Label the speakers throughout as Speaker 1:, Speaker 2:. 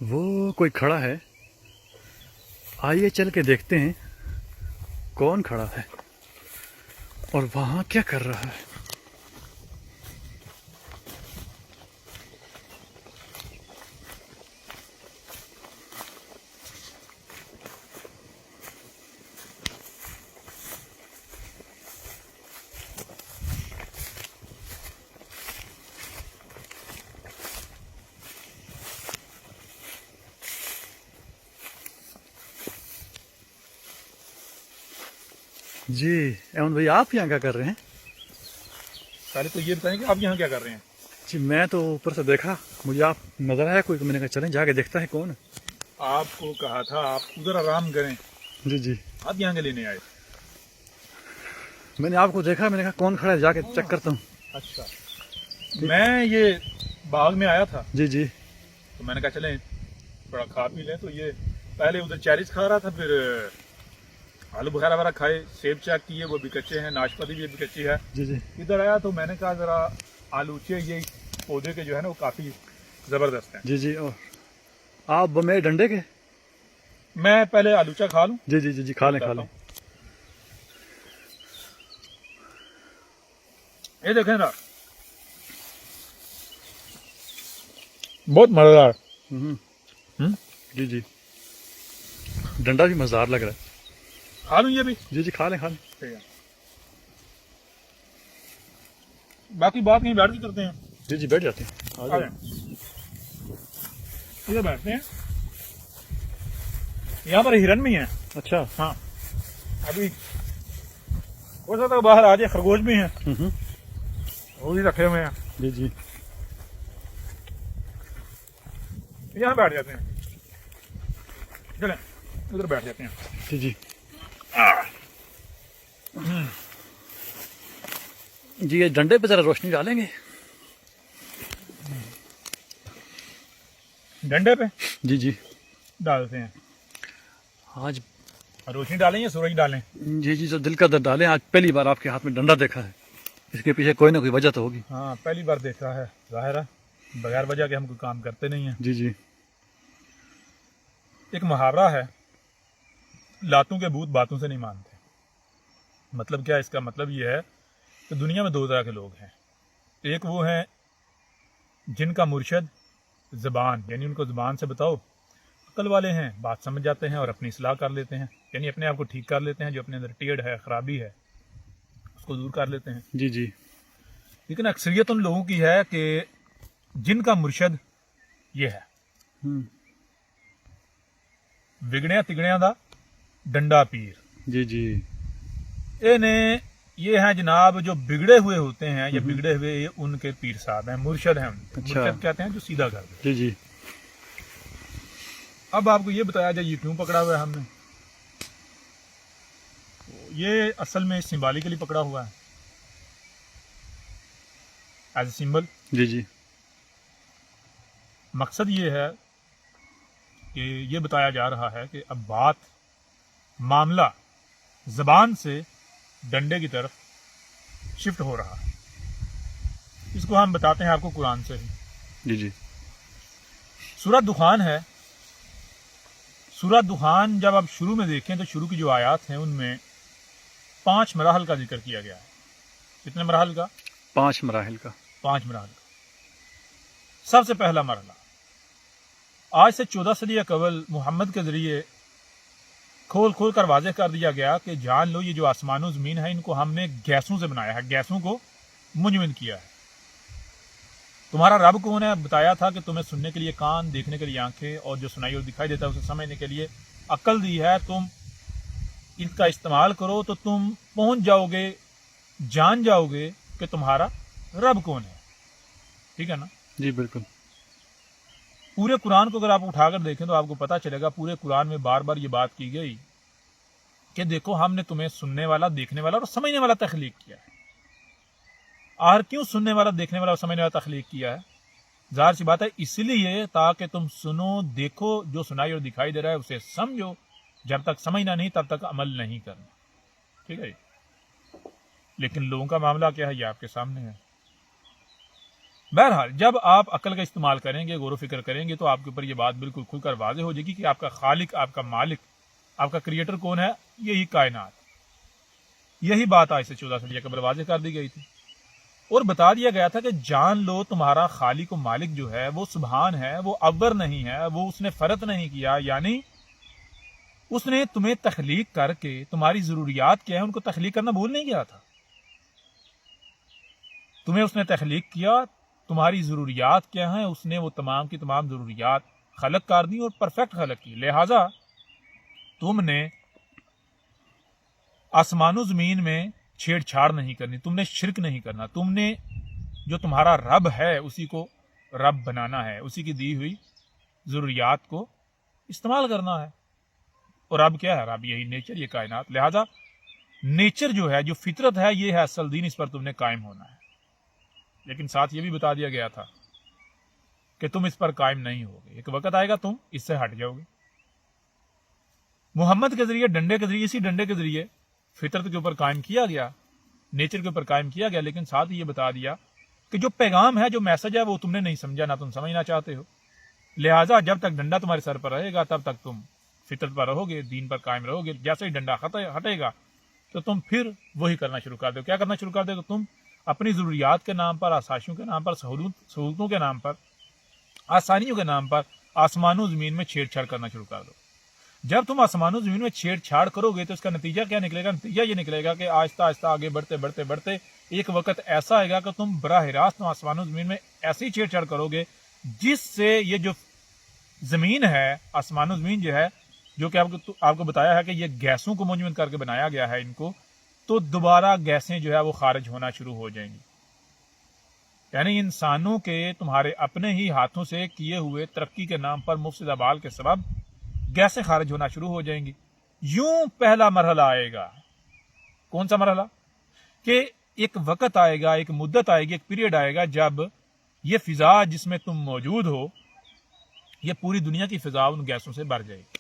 Speaker 1: وہ کوئی کھڑا ہے، آئیے چل کے دیکھتے ہیں کون کھڑا ہے اور وہاں کیا کر رہا ہے۔ جی احمد بھائی، آپ یہاں کیا کر رہے ہیں؟
Speaker 2: پہلے تو یہ بتائیں کہ آپ یہاں کیا کر رہے ہیں؟
Speaker 1: جی میں تو اوپر سے دیکھا، مجھے آپ نظر آیا کوئی، تو میں نے کہا چلیں جا کے دیکھتا ہے کون ہے۔
Speaker 2: آپ کو کہا تھا آپ ادھر آرام کریں،
Speaker 1: جی جی،
Speaker 2: آپ یہاں کے لینے آئے؟
Speaker 1: میں نے آپ کو دیکھا، میں نے کہا کون کھڑا ہے، جا کے چیک کرتا ہوں۔
Speaker 2: اچھا، میں یہ باغ میں آیا تھا
Speaker 1: جی جی
Speaker 2: تو میں نے کہا چلیں تھوڑا کھا پی لیں، تو یہ پہلے ادھر چیریز کھا رہا تھا، پھر آلو بخارا وغیرہ کھائے، سیب چیک کیے وہ بھی کچے ہیں، ناشپاتی بھی ابھی کچی ہے۔
Speaker 1: جی جی
Speaker 2: ادھر آیا تو میں نے کہا ذرا آلوچے یہ پودے کے جو ہے نا وہ کافی زبردست ہیں،
Speaker 1: جی جی، اور آپ میرے ڈنڈے کے؟
Speaker 2: میں پہلے آلوچا کھا لوں۔
Speaker 1: جی جی جی جی، کھا لیں کھا لیں۔
Speaker 2: یہ دیکھیں نا، بہت مزیدار۔
Speaker 1: جی جی، ڈنڈا بھی مزدار لگ رہا ہے۔
Speaker 2: کھا لوں یہ بھی؟
Speaker 1: جی جی، کھا لیں کھا لیں۔
Speaker 2: ٹھیک ہے، باقی بات کہیں بیٹھ کے کرتے ہیں۔
Speaker 1: جی جی، بیٹھ جاتے ہیں، آ
Speaker 2: آ
Speaker 1: جائیں۔
Speaker 2: جائیں، ادھر بیٹھتے ہیں، یہاں پر ہرن بھی ہیں۔
Speaker 1: اچھا،
Speaker 2: ہاں، ابھی ہو سکتا ہے باہر آ جائے، خرگوش بھی ہیں، وہ بھی رکھے ہوئے ہیں۔
Speaker 1: جی جی
Speaker 2: یہاں بیٹھ جاتے ہیں، چلیں ادھر بیٹھ جاتے ہیں۔
Speaker 1: جی جی جی، یہ ڈنڈے پہ ذرا روشنی ڈالیں گے؟
Speaker 2: ڈنڈے پہ
Speaker 1: جی جی،
Speaker 2: ڈالتے ہیں،
Speaker 1: آج
Speaker 2: روشنی ڈالیں یا سورج ڈالیں؟
Speaker 1: جی جی، جو دل کا درد ڈالیں، آج پہلی بار آپ کے ہاتھ میں ڈنڈا دیکھا ہے، اس کے پیچھے کوئی نہ کوئی وجہ تو ہوگی۔
Speaker 2: ہاں، پہلی بار دیکھا ہے، ظاہر ہے بغیر وجہ کے ہم کوئی کام کرتے نہیں ہیں۔
Speaker 1: جی جی
Speaker 2: ایک محاورہ ہے، لاتوں کے بھوت باتوں سے نہیں مانتے۔ مطلب کیا؟ اس کا مطلب یہ ہے کہ دنیا میں دو طرح کے لوگ ہیں، ایک وہ ہیں جن کا مرشد زبان، یعنی ان کو زبان سے بتاؤ، عقل والے ہیں، بات سمجھ جاتے ہیں اور اپنی اصلاح کر لیتے ہیں، یعنی اپنے آپ کو ٹھیک کر لیتے ہیں، جو اپنے اندر ٹیڑھ ہے، خرابی ہے، اس کو دور کر لیتے ہیں۔
Speaker 1: جی جی
Speaker 2: لیکن اکثریت ان لوگوں کی ہے کہ جن کا مرشد یہ ہے، بگڑیاں تگڑیاں دا ڈنڈا پیر۔
Speaker 1: جی جی
Speaker 2: یہ ہیں جناب جو بگڑے ہوئے ہوتے ہیں یا بگڑے ہوئے ان کے پیر صاحب ہیں، مرشد ہیں ان کے۔
Speaker 1: اچھا۔
Speaker 2: مرشد کہتے ہیں جو سیدھا کر دے۔
Speaker 1: جی جی،
Speaker 2: اب آپ کو یہ بتایا جائے یہ کیوں پکڑا ہوا ہے ہم نے، یہ اصل میں سمبالیکلی پکڑا ہوا ہے، ایز اے سمبل۔
Speaker 1: جی جی
Speaker 2: مقصد یہ ہے کہ یہ بتایا جا رہا ہے کہ اب بات، معاملہ زبان سے ڈنڈے کی طرف شفٹ ہو رہا ہے۔ اس کو ہم بتاتے ہیں آپ کو قرآن سے ہی۔
Speaker 1: جی جی
Speaker 2: سورہ دخان ہے، سورہ دخان جب آپ شروع میں دیکھیں تو شروع کی جو آیات ہیں ان میں 5 مراحل کا ذکر کیا گیا ہے۔ کتنے مراحل کا؟
Speaker 1: 5 مراحل کا۔
Speaker 2: 5 مراحل کا۔ سب سے پہلا مرحلہ آج سے 14 صدی قبل محمد کے ذریعے کھول کھول کر واضح کر دیا گیا کہ جان لو یہ جو آسمان و زمین ہے ان کو ہم نے گیسوں سے بنایا ہے، گیسوں کو منجمد کیا ہے۔ تمہارا رب کون ہے؟ بتایا تھا کہ تمہیں سننے کے لیے کان، دیکھنے کے لیے آنکھیں، اور جو سنائی اور دکھائی دیتا ہے اسے سمجھنے کے لیے عقل دی ہے۔ تم ان کا استعمال کرو تو تم پہنچ جاؤ گے، جان جاؤ گے کہ تمہارا رب کون ہے۔ ٹھیک ہے نا؟
Speaker 1: جی بالکل۔
Speaker 2: پورے قرآن کو اگر آپ اٹھا کر دیکھیں تو آپ کو پتا چلے گا پورے قرآن میں بار بار یہ بات کی گئی کہ دیکھو ہم نے تمہیں سننے والا، دیکھنے والا اور سمجھنے والا تخلیق کیا ہے۔ اور کیوں سننے والا، دیکھنے والا اور سمجھنے والا تخلیق کیا ہے؟ ظاہر سی بات ہے اس لیے تاکہ تم سنو، دیکھو، جو سنائی اور دکھائی دے رہا ہے اسے سمجھو، جب تک سمجھنا نہیں تب تک عمل نہیں کرنا۔ ٹھیک ہے جی؟ لیکن لوگوں کا معاملہ کیا ہے یہ آپ کے سامنے ہے۔ بہرحال جب آپ عقل کا استعمال کریں گے، غور و فکر کریں گے، تو آپ کے اوپر یہ بات بالکل کھل کر واضح ہو جائے گی کہ آپ کا خالق، آپ کا مالک، آپ کا کریٹر کون ہے؟ یہی کائنات۔ یہی بات آج سے 14 صدیوں قبل واضح کر دی گئی تھی، اور بتا دیا گیا تھا کہ جان لو تمہارا خالق و مالک جو ہے وہ سبحان ہے، وہ اول نہیں ہے، وہ اس نے فرد نہیں کیا، یعنی اس نے تمہیں تخلیق کر کے تمہاری ضروریات کیا ہے ان کو تخلیق کرنا بھول نہیں گیا تھا۔ تمہیں اس نے تخلیق کیا، تمہاری ضروریات کیا ہیں، اس نے وہ تمام کی تمام ضروریات خلق کر دی اور پرفیکٹ خلق کی۔ لہذا تم نے آسمان و زمین میں چھیڑ چھاڑ نہیں کرنی، تم نے شرک نہیں کرنا، تم نے جو تمہارا رب ہے اسی کو رب بنانا ہے، اسی کی دی ہوئی ضروریات کو استعمال کرنا ہے۔ اور رب کیا ہے؟ رب یہی نیچر، یہ کائنات۔ لہذا نیچر جو ہے، جو فطرت ہے، یہ ہے اصل دین، اس پر تم نے قائم ہونا ہے۔ لیکن ساتھ یہ بھی بتا دیا گیا تھا کہ تم اس پر قائم نہیں ہوگے، ایک وقت آئے گا تم اس سے ہٹ جاؤ گے۔ محمد کے ذریعے، ڈنڈے کے ذریعے، اسی ڈنڈے کے ذریعے فطرت کے اوپر قائم کیا گیا، نیچر کے اوپر قائم کیا گیا، لیکن ساتھ ہی یہ بتا دیا کہ جو پیغام ہے، جو میسج ہے، وہ تم نے نہیں سمجھا، نہ تم سمجھنا چاہتے ہو۔ لہٰذا جب تک ڈنڈا تمہارے سر پر رہے گا تب تک تم فطرت پر رہو گے، دین پر قائم رہو گے۔ جیسے ہی ڈنڈا ہٹے گا تو تم پھر وہی کرنا شروع کر دو۔ کیا کرنا شروع کر دو؟ تم اپنی ضروریات کے نام پر، آسائشوں کے نام پر، سہولتوں کے نام پر، آسانیوں کے نام پر آسمان و زمین میں چھیڑ چھاڑ کرنا شروع کر دو۔ جب تم آسمان و زمین میں چھیڑ چھاڑ کرو گے تو اس کا نتیجہ کیا نکلے گا؟ نتیجہ یہ نکلے گا کہ آہستہ آہستہ آگے بڑھتے بڑھتے بڑھتے ایک وقت ایسا آئے گا کہ تم براہ راست آسمان و زمین میں ایسی چھیڑ چھاڑ کرو گے جس سے یہ جو زمین ہے، آسمان و زمین جو ہے، جو کہ آپ کو بتایا ہے کہ یہ گیسوں کو منجمد کر کے بنایا گیا ہے ان کو، تو دوبارہ گیسیں جو ہے وہ خارج ہونا شروع ہو جائیں گی۔ یعنی انسانوں کے تمہارے اپنے ہی ہاتھوں سے کیے ہوئے ترقی کے نام پر مفسد اعمال کے سبب گیسیں خارج ہونا شروع ہو جائیں گی۔ یوں پہلا مرحلہ آئے گا۔ کون سا مرحلہ؟ کہ ایک وقت آئے گا، ایک مدت آئے گی، ایک پیریڈ آئے گا جب یہ فضا جس میں تم موجود ہو، یہ پوری دنیا کی فضا ان گیسوں سے بھر جائے گی۔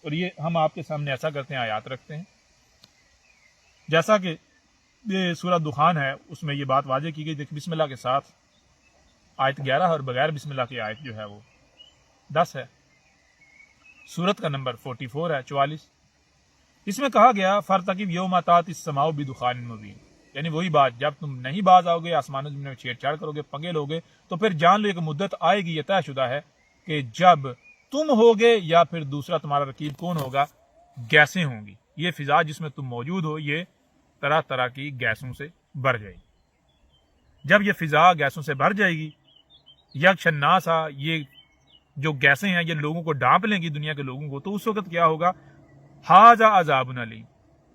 Speaker 2: اور یہ ہم آپ کے سامنے ایسا کرتے ہیں، آیات رکھتے ہیں، جیسا کہ یہ سورہ دخان ہے، اس میں یہ بات واضح کی گئی۔ دیکھ، بسم اللہ کے ساتھ آیت 11 اور بغیر بسم اللہ کی آیت جو ہے وہ 10 ہے۔ سورت کا نمبر 44 ہے، 44۔ اس میں کہا گیا فَارْتَقِبْ يَوْمَ تَأْتِي السَّمَاءُ بِدُخَانٍ مُبِينٍ، یعنی وہی بات، جب تم نہیں باز آؤ گے، آسمان و زمین میں چھیڑ چھاڑ کرو گے، پنگے لوگے، تو پھر جان لو ایک مدت آئے گی، یہ طے شدہ ہے کہ جب تم ہوگے یا پھر دوسرا تمہارا رقیب کون ہوگا، گیسیں ہوں گی۔ یہ فضا جس میں تم موجود ہو یہ طرح طرح کی گیسوں سے بھر جائے گی۔ جب یہ فضا گیسوں سے بھر جائے گی، یکشناسا، یہ جو گیسیں ہیں یہ لوگوں کو ڈانپ لیں گی، دنیا کے لوگوں کو، تو اس وقت کیا ہوگا؟ ھذا عذاب علیم،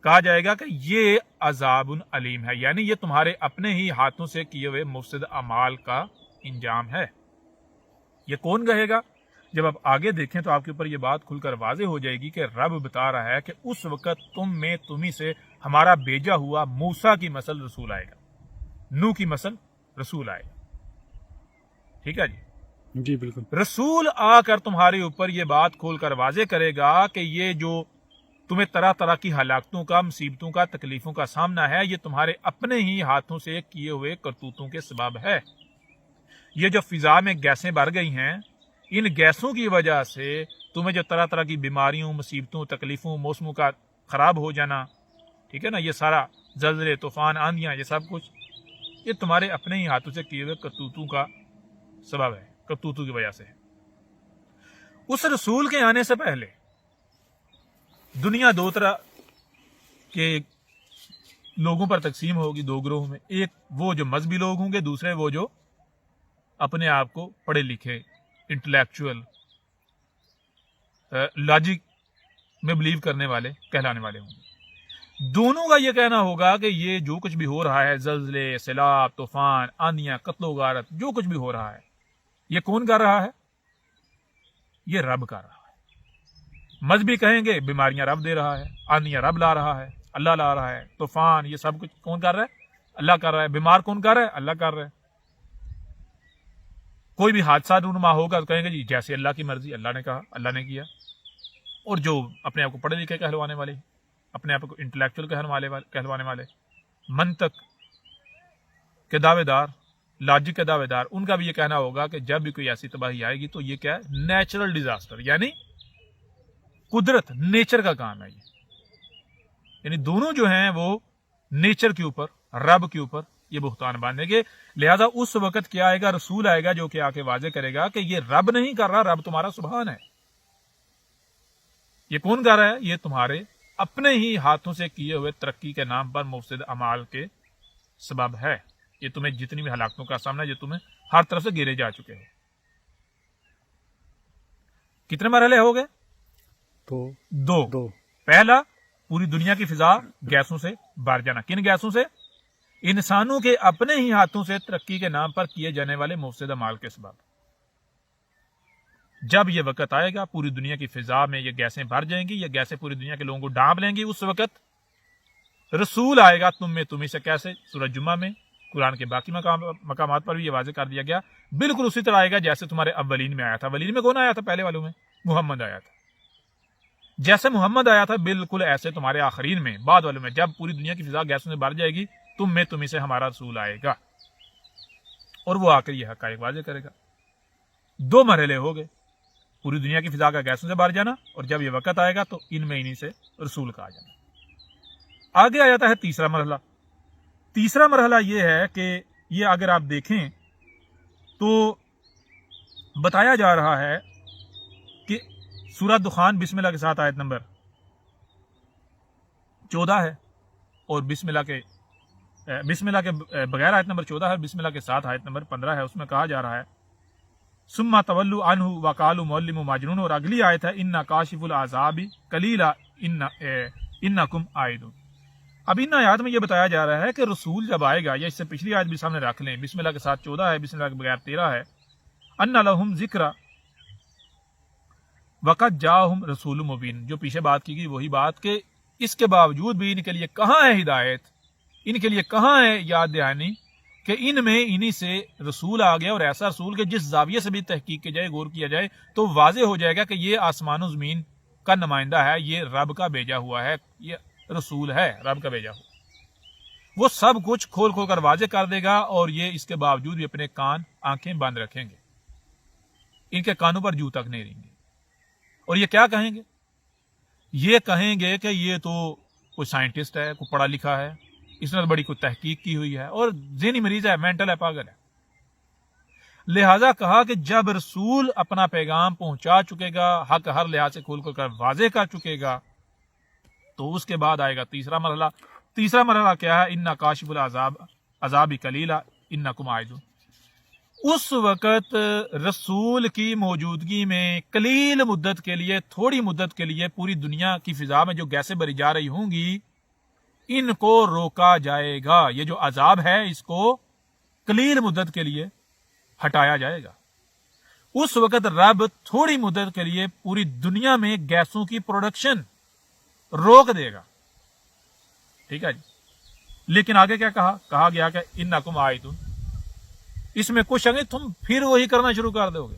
Speaker 2: کہا جائے گا کہ یہ عذاب علیم ہے، یعنی یہ تمہارے اپنے ہی ہاتھوں سے کیے ہوئے مفسد اعمال کا انجام ہے۔ یہ کون کہے گا؟ جب آپ آگے دیکھیں تو آپ کے اوپر یہ بات کھل کر واضح ہو جائے گی کہ رب بتا رہا ہے کہ اس وقت تم میں تمہیں سے ہمارا بھیجا ہوا موسیٰ کی مثل رسول آئے گا، نوح کی مثل رسول آئے گا۔ ٹھیک ہے
Speaker 1: جی بالکل۔
Speaker 2: رسول آ کر تمہارے اوپر یہ بات کھول کر واضح کرے گا کہ یہ جو تمہیں طرح طرح کی ہلاکتوں کا، مصیبتوں کا، تکلیفوں کا سامنا ہے، یہ تمہارے اپنے ہی ہاتھوں سے کیے ہوئے کرتوتوں کے سبب ہے۔ یہ جو فضا میں گیسیں بھر گئی ہیں، ان گیسوں کی وجہ سے تمہیں جو طرح طرح کی بیماریوں، مصیبتوں، تکلیفوں، موسموں کا خراب ہو جانا، ٹھیک ہے نا، یہ سارا زلزلے، طوفان، آندیاں، یہ سب کچھ یہ تمہارے اپنے ہی ہاتھوں سے کیے ہوئے کرتوتوں کا سبب ہے، کرتوتوں کی وجہ سے۔ اس رسول کے آنے سے پہلے دنیا دو طرح کے لوگوں پر تقسیم ہوگی، دو گروہوں میں۔ ایک وہ جو مذہبی لوگ ہوں گے، دوسرے وہ جو اپنے آپ کو پڑھے لکھے، انٹلیکچوئل، لاجک میں بلیو کرنے والے کہلانے والے ہوں گے۔ دونوں کا یہ کہنا ہوگا کہ یہ جو کچھ بھی ہو رہا ہے، زلزلے، سیلاب، طوفان، آندیاں، قتل و غارت، جو کچھ بھی ہو رہا ہے، یہ کون کر رہا ہے؟ یہ رب کر رہا ہے۔ مذہبی کہیں گے بیماریاں رب دے رہا ہے، آندیاں رب لا رہا ہے، اللہ لا رہا ہے، طوفان، یہ سب کچھ کون کر رہا ہے؟ اللہ کر رہا ہے۔ بیمار کون کر رہا ہے؟ اللہ کر رہا ہے۔ کوئی بھی حادثہ رونما ہوگا تو کہیں گے جی جیسے اللہ کی مرضی، اللہ نے کہا، اللہ نے کیا۔ اور جو اپنے آپ کو پڑھے لکھے کہلوانے والے، اپنے آپ کو انٹلیکچوئل کہلوانے والے، منطق کے دعوے دار، لاجک کے دعوے دار، ان کا بھی یہ کہنا ہوگا کہ جب بھی کوئی ایسی تباہی آئے گی تو یہ کیا ہے؟ نیچرل ڈیزاسٹر، یعنی قدرت، نیچر کا کام ہے یہ. یعنی دونوں جو ہیں وہ نیچر کے اوپر، رب کے اوپر یہ بہتان باندھیں گے. لہذا اس وقت کیا آئے گا؟ رسول آئے گا جو کہ آ کے واضح کرے گا کہ یہ رب نہیں کر رہا، رب تمہارا سبحان ہے. یہ کون کر رہا ہے؟ یہ تمہارے اپنے ہی ہاتھوں سے کیے ہوئے ترقی کے نام پر مفسد اعمال کے سبب ہے. یہ تمہیں جتنی بھی ہلاکتوں کا سامنا ہے، جو تمہیں ہر طرف سے گھیرے جا چکے ہیں. کتنے مرحلے ہو گئے؟ دو. پہلا، پوری دنیا کی فضا گیسوں سے بھر جانا. کن گیسوں سے؟ انسانوں کے اپنے ہی ہاتھوں سے ترقی کے نام پر کیے جانے والے مفسد اعمال کے سبب. جب یہ وقت آئے گا پوری دنیا کی فضا میں یہ گیسیں بھر جائیں گی، یہ گیسیں پوری دنیا کے لوگوں کو ڈانپ لیں گی. اس وقت رسول آئے گا تمہیں سے. کیسے؟ سورہ جمعہ میں، قرآن کے باقی مقامات پر بھی یہ واضح کر دیا گیا. بالکل اسی طرح آئے گا جیسے تمہارے اولین میں آیا تھا. اولین میں کون آیا تھا؟ پہلے والوں میں محمد آیا تھا. جیسے محمد آیا تھا بالکل ایسے تمہارے آخرین میں، بعد والوں میں، جب پوری دنیا کی فضا گیسوں سے بھر جائے گی، تمہیں سے ہمارا رسول آئے گا اور وہ آ کر یہ حقائق واضح کرے گا. 2 مرحلے ہو گئے، پوری دنیا کی فضا کا گیسوں سے بھر جانا، اور جب یہ وقت آئے گا تو انہیں سے رسول کا آ جانا. آگے آ جاتا ہے تیسرا مرحلہ. تیسرا مرحلہ یہ ہے کہ یہ اگر آپ دیکھیں تو بتایا جا رہا ہے کہ سورہ دخان بسم اللہ کے ساتھ آیت نمبر 14 ہے، اور بسم اللہ کے بغیر آیت نمبر 14 ہے، بسم اللہ کے ساتھ آیت نمبر 15 ہے. اس میں کہا جا رہا ہے ثم تولوا عنہ وقالوا معلم مجنون، اور اگلی آیت ہے انا کاشف العذاب قلیلا انکم عائدون. اب ان آیات میں یہ بتایا جا رہا ہے کہ رسول جب آئے گا، یا اس سے پچھلی آیت بھی سامنے رکھ لیں، بسم اللہ کے ساتھ 14 ہے، بسم اللہ کے بغیر 13 ہے. ان لہم ذکر وقت جاءہم رسول مبین، جو پیچھے بات کی گئی وہی بات کہ اس کے باوجود بھی ان کے لیے کہاں ہے ہدایت، ان کے لیے کہاں ہے یاد دہانی، کہ ان میں انہی سے رسول آ گیا، اور ایسا رسول کہ جس زاویے سے بھی تحقیق کی جائے، غور کیا جائے تو واضح ہو جائے گا کہ یہ آسمان و زمین کا نمائندہ ہے، یہ رب کا بھیجا ہوا ہے، یہ رسول ہے رب کا بھیجا ہوا. وہ سب کچھ کھول کھول کر واضح کر دے گا، اور یہ اس کے باوجود بھی اپنے کان آنکھیں بند رکھیں گے، ان کے کانوں پر جو تک نہیں رہیں گے. اور یہ کیا کہیں گے؟ یہ کہیں گے کہ یہ تو کوئی سائنٹسٹ ہے، کوئی پڑھا لکھا ہے، اس نے بڑی کوئی تحقیق کی ہوئی ہے، اور ذہنی مریض ہے، مینٹل ہے، پاگل ہے. لہذا کہا کہ جب رسول اپنا پیغام پہنچا چکے گا، حق ہر لحاظ سے کھول کر واضح کر چکے گا، تو اس کے بعد آئے گا تیسرا مرحلہ. تیسرا مرحلہ کیا ہے؟ انا کاشف العذاب قلیلا انکم عائدون. اس وقت رسول کی موجودگی میں قلیل مدت کے لیے، تھوڑی مدت کے لیے پوری دنیا کی فضا میں جو گیسیں بری جا رہی ہوں گی، ان کو روکا جائے گا. یہ جو عذاب ہے اس کو قلیل مدت کے لیے ہٹایا جائے گا. اس وقت رب تھوڑی مدت کے لیے پوری دنیا میں گیسوں کی پروڈکشن روک دے گا. ٹھیک ہے جی. لیکن آگے کیا کہا گیا کہ انکم عائدون. اس میں کچھ اگر تم پھر وہی کرنا شروع کر دو گے.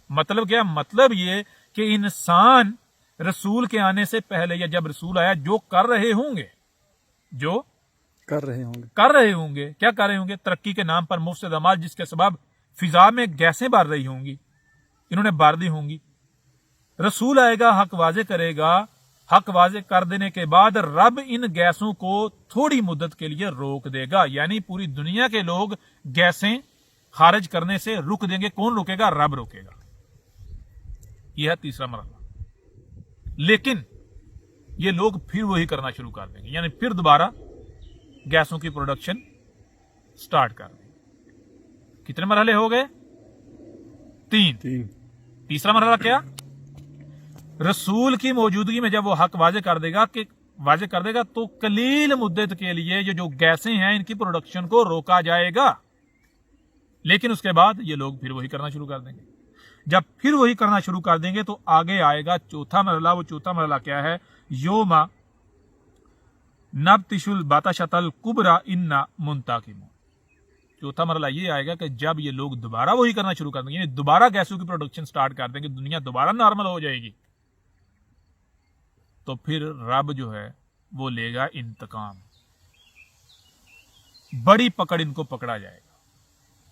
Speaker 2: مطلب کیا؟ مطلب یہ کہ انسان رسول کے آنے سے پہلے یا جب رسول آیا جو کر رہے ہوں گے کیا کر رہے ہوں گے؟ ترقی کے نام پر مفسد اعمال، جس کے سبب فضا میں گیسیں بھر رہی ہوں گی، انہوں نے بھر دی ہوں گی. رسول آئے گا، حق واضح کرے گا. حق واضح کر دینے کے بعد رب ان گیسوں کو تھوڑی مدت کے لیے روک دے گا، یعنی پوری دنیا کے لوگ گیسیں خارج کرنے سے رک دیں گے. کون روکے گا؟ رب روکے گا. یہ ہے تیسرا مرحلہ. لیکن یہ لوگ پھر وہی کرنا شروع کر دیں گے، یعنی پھر دوبارہ گیسوں کی پروڈکشن سٹارٹ کر دیں گے. کتنے مرحلے ہو گئے؟ 3. تیسرا مرحلہ کیا؟ رسول کی موجودگی میں جب وہ حق واضح کر دے گا تو قلیل مدت کے لیے یہ جو گیسیں ہیں ان کی پروڈکشن کو روکا جائے گا. لیکن اس کے بعد یہ لوگ پھر وہی کرنا شروع کر دیں گے. جب پھر وہی کرنا شروع کر دیں گے تو آگے آئے گا چوتھا مرحلہ. وہ چوتھا مرحلہ کیا ہے؟ یوم نبطش البطشۃ الکبریٰ انا منتقمون. چوتھا مرحلہ یہ آئے گا کہ جب یہ لوگ دوبارہ وہی کرنا شروع کر دیں گے، یعنی دوبارہ گیسوں کی پروڈکشن سٹارٹ کر دیں گے، دنیا دوبارہ نارمل ہو جائے گی، تو پھر رب جو ہے وہ لے گا انتقام. بڑی پکڑ ان کو پکڑا جائے گا.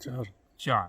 Speaker 2: 4।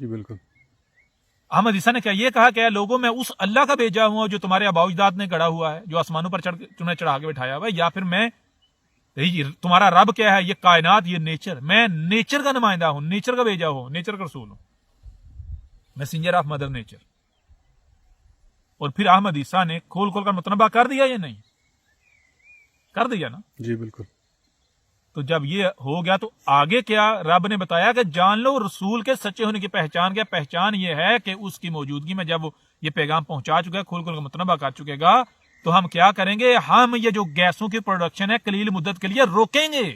Speaker 1: جی بالکل.
Speaker 2: احمد عیسیٰ نے کیا یہ کہا کہ اے لوگوں میں اس اللہ کا بھیجا ہوں جو تمہارے آباء و اجداد نے گڑھا ہوا ہے, جو آسمانوں پر تمہیں چڑھا کے بٹھایا ہوا ہے, یا پھر میں تمہارا رب کیا ہے, یہ کائنات, یہ نیچر, میں نیچر کا نمائندہ ہوں, نیچر کا بھیجا ہوں, نیچر کا رسول ہوں, میسنجر آف مدر نیچر. اور پھر احمد عیسیٰ نے کھول کھول کر متنبہ کر دیا یا نہیں؟ کر دیا نا.
Speaker 1: جی بالکل.
Speaker 2: تو جب یہ ہو گیا تو آگے کیا رب نے بتایا کہ جان لو رسول کے سچے ہونے کی پہچان کیا. پہچان یہ ہے کہ اس کی موجودگی میں جب وہ یہ پیغام پہنچا چکا ہے, کھول کھول کر متنبہ کر چکے گا, تو ہم کیا کریں گے, ہم یہ جو گیسوں کی پروڈکشن ہے قلیل مدت کے لیے روکیں گے.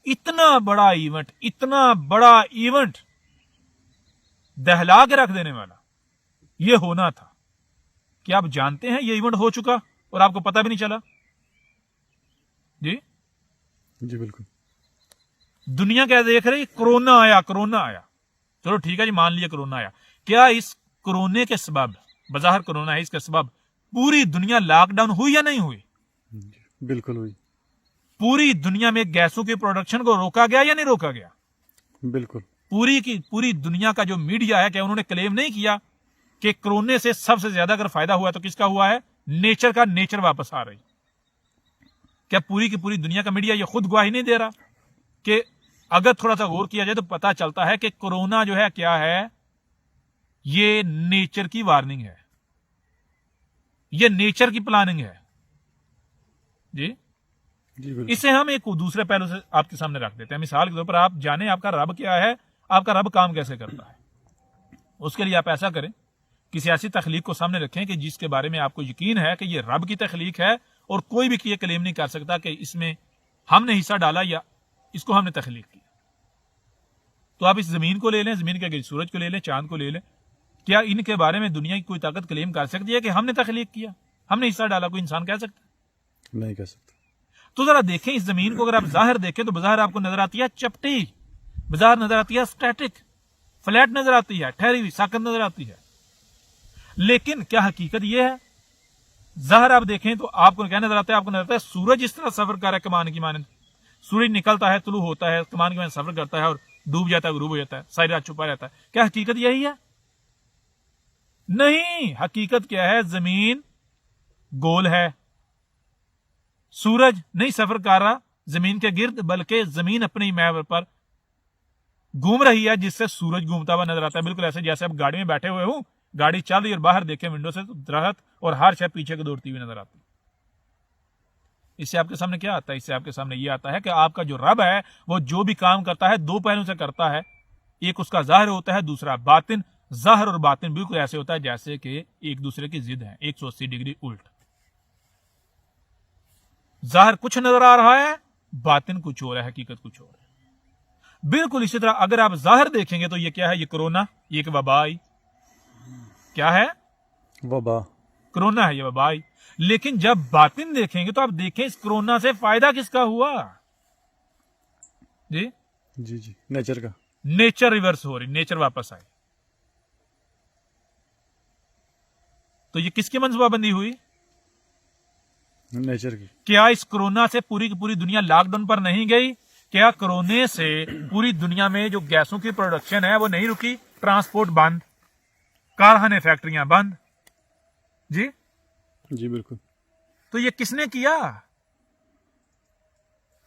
Speaker 2: اتنا بڑا ایونٹ, اتنا بڑا ایونٹ دہلا کے رکھ دینے والا یہ ہونا تھا. کیا آپ جانتے ہیں یہ ایونٹ ہو چکا اور آپ کو پتہ بھی نہیں چلا؟ جی
Speaker 1: جی بالکل.
Speaker 2: دنیا کیا دیکھ رہی, کرونا آیا, کرونا آیا, چلو ٹھیک ہے جی مان لیا کرونا آیا. کیا اس کرونے کے سبب, بظاہر کرونا ہے, اس کے سبب پوری دنیا لاک ڈاؤن ہوئی یا نہیں ہوئی؟
Speaker 1: بالکل ہوئی.
Speaker 2: پوری دنیا میں گیسوں کی پروڈکشن کو روکا گیا یا نہیں روکا گیا؟
Speaker 1: بالکل.
Speaker 2: پوری دنیا کا جو میڈیا ہے, کہ انہوں نے کلیم نہیں کیا کہ کرونے سے سب سے زیادہ اگر فائدہ ہوا تو کس کا ہوا ہے؟ نیچر کا. نیچر واپس آ رہی. کیا پوری کی پوری دنیا کا میڈیا یہ خود گواہی نہیں دے رہا کہ اگر تھوڑا سا غور کیا جائے تو پتا چلتا ہے کہ کرونا جو ہے کیا ہے, یہ نیچر کی وارننگ ہے, یہ نیچر کی پلاننگ ہے. جی
Speaker 1: جی بالکل.
Speaker 2: اسے ہم ایک دوسرے پہلو سے آپ کے سامنے رکھ دیتے ہیں. مثال کے طور پر آپ جانیں آپ کا رب کیا ہے, آپ کا رب کام کیسے کرتا ہے. اس کے لیے آپ ایسا کریں, کسی ایسی تخلیق کو سامنے رکھیں کہ جس کے بارے میں آپ کو یقین ہے کہ یہ رب کی تخلیق ہے اور کوئی بھی یہ کلیم نہیں کر سکتا کہ اس میں ہم نے حصہ ڈالا یا اس کو ہم نے تخلیق کیا. تو آپ اس زمین کو لے لیں, زمین کے سورج کو لے لیں, چاند کو لے لیں. کیا ان کے بارے میں دنیا کی کوئی طاقت کلیم کر سکتی ہے کہ ہم نے تخلیق کیا, ہم نے حصہ ڈالا؟ کوئی انسان کہہ سکتا ہے؟
Speaker 1: نہیں کہہ سکتا.
Speaker 2: تو ذرا دیکھیں اس زمین کو, اگر آپ ظاہر دیکھیں تو بظاہر آپ کو نظر آتی ہے چپٹی, بظاہر نظر آتی ہے اسٹیٹک, فلیٹ نظر آتی ہے, ٹھہری ہوئی ساکت نظر آتی ہے. لیکن کیا حقیقت یہ ہے؟ ظاہر آپ دیکھیں تو آپ کو کیا نظر آتا ہے؟ آپ کو نظر آتا ہے سورج اس طرح سفر کر رہا ہے کمان کی مانند. سورج نکلتا ہے, طلوع ہوتا ہے, کمان کی مانند سفر کرتا ہے اور ڈوب جاتا ہے, غروب ہو جاتا ہے, ساری رات چھپا رہتا ہے. کیا حقیقت یہی ہے؟ نہیں. حقیقت کیا ہے؟ زمین گول ہے, سورج نہیں سفر کر رہا زمین کے گرد, بلکہ زمین اپنی محور پر گھوم رہی ہے جس سے سورج گھومتا ہوا نظر آتا ہے. بالکل ایسے جیسے آپ گاڑی میں بیٹھے ہوئے ہوں, گاڑی چل رہی اور باہر دیکھیں ونڈو سے تو درخت اور ہر شے پیچھے کو دوڑتی ہوئی نظر آتی. اس سے آپ کے سامنے کیا آتا ہے؟ اس سے آپ کے سامنے یہ آتا ہے کہ آپ کا جو رب ہے وہ جو بھی کام کرتا ہے دو پہلوں سے کرتا ہے. ایک اس کا ظاہر ہوتا ہے, دوسرا باطن. ظاہر اور باطن بالکل ایسے ہوتا ہے جیسے کہ ایک دوسرے کی ضد ہے, 180 ڈگری الٹ. ظاہر کچھ نظر آ رہا ہے, باطن کچھ اور ہے, حقیقت کچھ اور ہے. بالکل اسی طرح اگر آپ ظاہر دیکھیں گے تو یہ کیا ہے؟ یہ کرونا, یہ ایک وبا آئی. کیا ہے؟
Speaker 1: وبا.
Speaker 2: کرونا ہے, یہ وبا آئی. لیکن جب باطن دیکھیں گے تو آپ دیکھیں اس کرونا سے فائدہ کس کا ہوا؟ جی
Speaker 1: جی جی نیچر کا.
Speaker 2: نیچر ریورس ہو رہی, نیچر واپس آئی. تو یہ کس کی منصوبہ بندی ہوئی؟
Speaker 1: نیچر کی.
Speaker 2: کیا اس کرونا سے پوری کی پوری دنیا لاک ڈاؤن پر نہیں گئی؟ کیا کرونے سے پوری دنیا میں جو گیسوں کی پروڈکشن ہے وہ نہیں رکی؟ ٹرانسپورٹ بند, کارخانے فیکٹریاں بند. جی
Speaker 1: جی بالکل.
Speaker 2: تو یہ کس نے کیا؟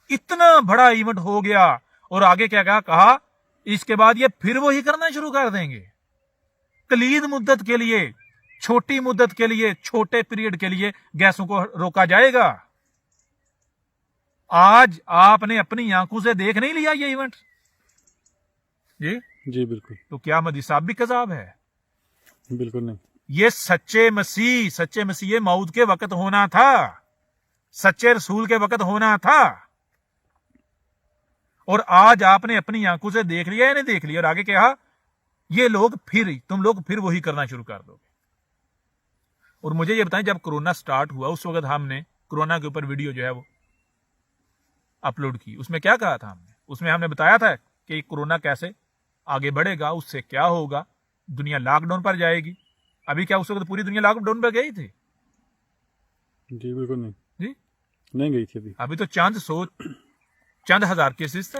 Speaker 2: اتنا بڑا ایونٹ ہو گیا اور آگے کیا کہا؟ اس کے بعد یہ پھر وہی کرنا شروع کر دیں گے. قلیل مدت کے لیے, چھوٹی مدت کے لیے, چھوٹے پیریڈ کے لیے گیسوں کو روکا جائے گا. آج آپ نے اپنی آنکھوں سے دیکھ نہیں لیا یہ ایونٹ؟ جی
Speaker 1: جی بالکل.
Speaker 2: تو کیا مہدی صاحب بھی کذاب ہے؟
Speaker 1: بالکل نہیں.
Speaker 2: یہ سچے مسیح موعود کے وقت ہونا تھا, سچے رسول کے وقت ہونا تھا. اور آج آپ نے اپنی آنکھوں سے دیکھ لیا یا نہیں دیکھ لیا؟ اور آگے کہا تم لوگ پھر وہی کرنا شروع کر دو گے. اور مجھے یہ بتائیں, جب کرونا سٹارٹ ہوا اس وقت ہم نے کرونا کے اوپر ویڈیو جو ہے وہ اپلوڈ کی. اس میں کیا کہا تھا ہم نے؟ اس میں ہم نے بتایا تھا کہ کرونا کیسے آگے بڑھے گا, اس سے کیا ہوگا, دنیا لاک ڈاؤن پر جائے گی. ابھی کیا اس وقت پوری دنیا لاک ڈاؤن پر گئی تھی؟
Speaker 1: جی بالکل نہیں.
Speaker 2: جی
Speaker 1: نہیں گئی تھی. ابھی
Speaker 2: تو چند ہزار کیسز تھے.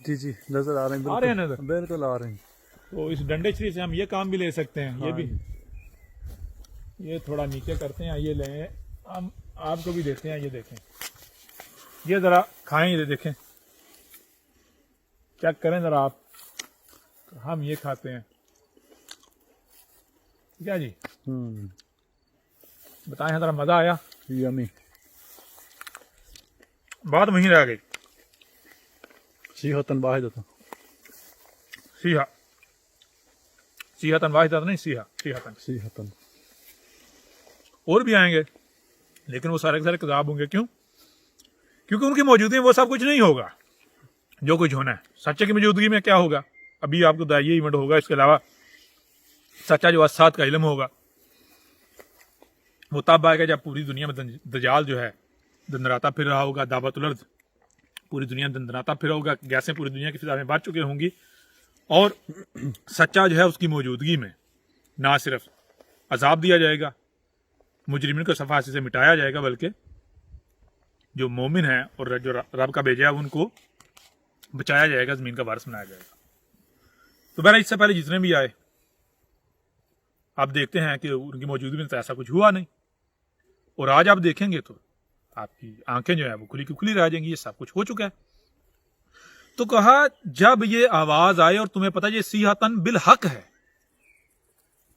Speaker 1: جی جی نظر آ رہے ہیں،
Speaker 2: آ رہے ہیں نظر؟
Speaker 1: بالکل آ رہے ہیں.
Speaker 2: تو اس ڈنڈے چھری سے ہم یہ کام بھی لے سکتے ہیں. یہ بھی یہ تھوڑا نیچے کرتے ہیں، یہ لیں، ہم آپ کو بھی دیتے ہیں. یہ دیکھیں، یہ ذرا کھائیں، یہ دیکھیں، چیک کریں ذرا آپ. ہم یہ کھاتے ہیں. کیا جی بتائیں ذرا، مزہ آیا؟
Speaker 1: یمی.
Speaker 2: بات وہیں رہ گئی.
Speaker 1: صیحتاً واحدۃ.
Speaker 2: صیحتاً واحدۃ نہیں، صیحتاً.
Speaker 1: صیحتاً.
Speaker 2: اور بھی آئیں گے لیکن وہ سارے کے سارے کذاب ہوں گے. کیوں؟ کیونکہ ان کی موجودگی میں وہ سب کچھ نہیں ہوگا جو کچھ ہونا ہے. سچے کی موجودگی میں کیا ہوگا؟ ابھی آپ کو یہ ایونٹ ہوگا. اس کے علاوہ سچا جو اسات کا علم ہوگا وہ تب آئے گا جب پوری دنیا میں دجال جو ہے دندراتا پھر رہا ہوگا. دعوت الارض پوری دنیا میں دندراتا پھر ہوگا. گیسیں پوری دنیا کی فضا میں بڑھ چکے ہوں گی، اور سچا جو ہے اس کی موجودگی میں نہ صرف عذاب دیا جائے گا، مجرمین کو صفحے سے مٹایا جائے گا، بلکہ جو مومن ہیں اور جو رب کا بھیجا ہے ان کو بچایا جائے گا، زمین کا وارث بنایا جائے گا. تو بہرحال اس سے پہلے جتنے بھی آئے آپ دیکھتے ہیں کہ ان کی موجودگی میں تو ایسا کچھ ہوا نہیں، اور آج آپ دیکھیں گے تو آپ کی آنکھیں جو ہے وہ کھلی کی کھلی رہ جائیں گی. یہ سب کچھ ہو چکا ہے. تو کہا جب یہ آواز آئے اور تمہیں پتہ یہ صیحتاً بالحق ہے،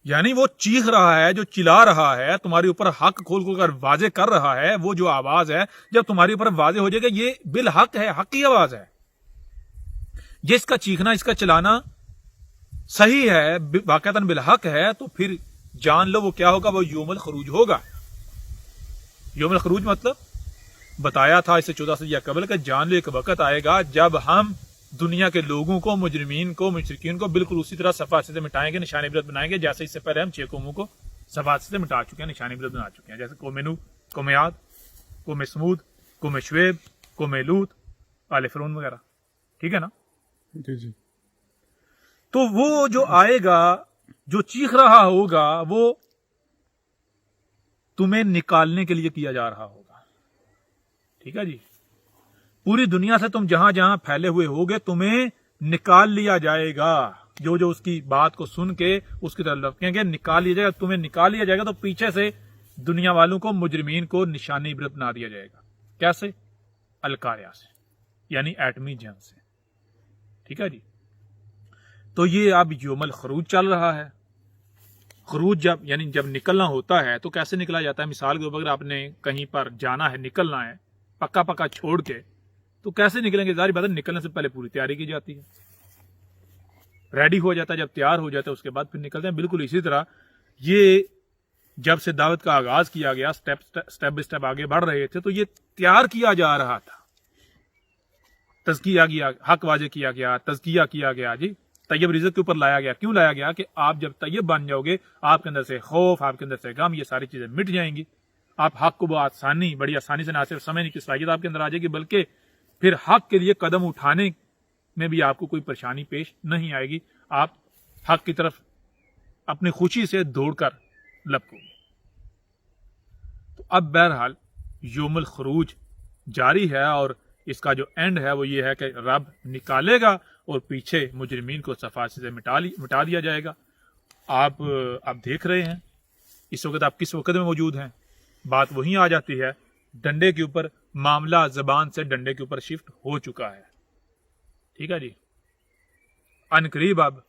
Speaker 2: یعنی وہ چیخ رہا ہے، جو چلا رہا ہے تمہارے اوپر، حق کھول کھول کر واضح کر رہا ہے. وہ جو آواز ہے جب تمہارے اوپر واضح ہو جائے گا یہ بالحق ہے، حق کی آواز ہے، یہ اس کا چیخنا، اس کا چلانا صحیح ہے، واقعتاً بالحق ہے، تو پھر جان لو وہ کیا ہوگا، وہ یوم الخروج ہوگا. یوم الخروج مطلب بتایا تھا اس سے 14 صدیہ قبل کہ جان لو ایک وقت آئے گا جب ہم دنیا کے لوگوں کو، مجرمین کو، مشرکین کو بالکل اسی طرح صفحہ سے مٹائیں گے، نشان عبرت بنائیں گے جیسے اس سے پہلے ہم 6 قوموں کو صفحہ سے مٹا چکے ہیں، نشان عبرت بنا چکے ہیں، جیسے قوم نوح، قوم عاد، قوم سمود، قوم شعیب، قوم لوط، آل فرعون وغیرہ. ٹھیک ہے نا؟
Speaker 1: جی جی.
Speaker 2: تو وہ جو آئے گا، جو چیخ رہا ہوگا، وہ تمہیں نکالنے کے لیے کیا جا رہا ہوگا. ٹھیک ہے جی؟ پوری دنیا سے تم جہاں جہاں پھیلے ہوئے ہوگے تمہیں نکال لیا جائے گا. جو اس کی بات کو سن کے اس کی طرف لپکیں گے، نکال لیا جائے گا. تمہیں نکال لیا جائے گا تو پیچھے سے دنیا والوں کو، مجرمین کو نشانی عبرت بنا دیا جائے گا. کیسے؟ القاریہ سے، یعنی ایٹمی جنگ سے. ٹھیک ہے جی؟ تو یہ اب یوم الخروج چل رہا ہے. خروج جب نکلنا ہوتا ہے تو کیسے نکلا جاتا ہے؟ مثال کے طور پر آپ نے کہیں پر جانا ہے، نکلنا ہے پکا چھوڑ کے، تو کیسے نکلیں گے؟ ظاہر بات ہے نکلنے سے پہلے پوری تیاری کی جاتی ہے، ریڈی ہو جاتا ہے. جب تیار ہو جاتا ہے اس کے بعد پھر نکلتے ہیں. بالکل اسی طرح یہ جب سے دعوت کا آغاز کیا گیا، سٹیپ بائی سٹیپ آگے بڑھ رہے تھے، تو یہ تیار کیا جا رہا تھا، تزکیہ کیا، حق واضح کیا گیا، تزکیہ کیا گیا. جی طیب رزق کے اوپر لایا گیا. کیوں لایا گیا؟ کہ آپ جب طیب بن جاؤ گے، آپ کے اندر سے خوف، آپ کے اندر سے غم، یہ ساری چیزیں مٹ جائیں گی. آپ حق کو بڑی آسانی سے نہ صرف سمجھنے کی صلاحیت آپ کے اندر آ جائے گی، بلکہ پھر حق کے لیے قدم اٹھانے میں بھی آپ کو کوئی پریشانی پیش نہیں آئے گی. آپ حق کی طرف اپنی خوشی سے دوڑ کر لپکو گے. تو اب بہرحال یوم الخروج جاری ہے، اور اس کا جو اینڈ ہے وہ یہ ہے کہ رب نکالے گا اور پیچھے مجرمین کو صفحہ سے مٹا دیا جائے گا. آپ اب دیکھ رہے ہیں اس وقت آپ کس وقت میں موجود ہیں. بات وہیں آ جاتی ہے، ڈنڈے کے اوپر معاملہ زبان سے ڈنڈے کے اوپر شفٹ ہو چکا ہے. ٹھیک ہے جی؟ ان قریب اب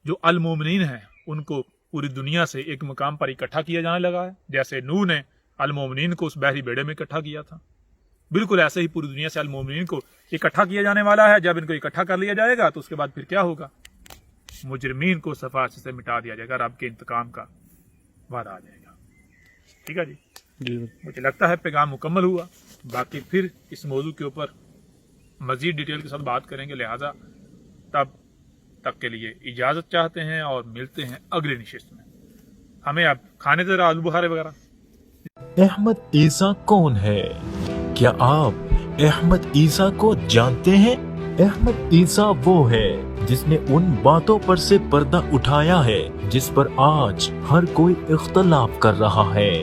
Speaker 2: جو المومنین ہیں ان کو پوری دنیا سے ایک مقام پر اکٹھا کیا جانے لگا ہے. جیسے نوح نے المومنین کو اس بحری بیڑے میں اکٹھا کیا تھا، بالکل ایسے ہی پوری دنیا سے المومنین کو اکٹھا کیا جانے والا ہے. جب ان کو اکٹھا کر لیا جائے گا تو اس کے بعد پھر کیا ہوگا؟ مجرمین کو صفحہ سے مٹا دیا جائے گا، رب کے انتقام کا وعدہ آ جائے گا. ٹھیک ہے جی؟ مجھے لگتا ہے پیغام مکمل ہوا. باقی پھر اس موضوع کے اوپر مزید ڈیٹیل کے ساتھ بات کریں گے، لہٰذا تب تک کے لیے اجازت چاہتے ہیں اور ملتے ہیں اگلی نشست میں. ہمیں اب کھانے ذرا آلو بخارے وغیرہ.
Speaker 3: احمد عیسیٰ کون ہے؟ کیا آپ احمد عیسیٰ کو جانتے ہیں؟ احمد عیسیٰ وہ ہے جس نے ان باتوں پر سے پردہ اٹھایا ہے جس پر آج ہر کوئی اختلاف کر رہا ہے.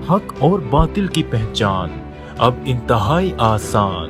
Speaker 3: حق اور باطل کی پہچان اب انتہائی آسان.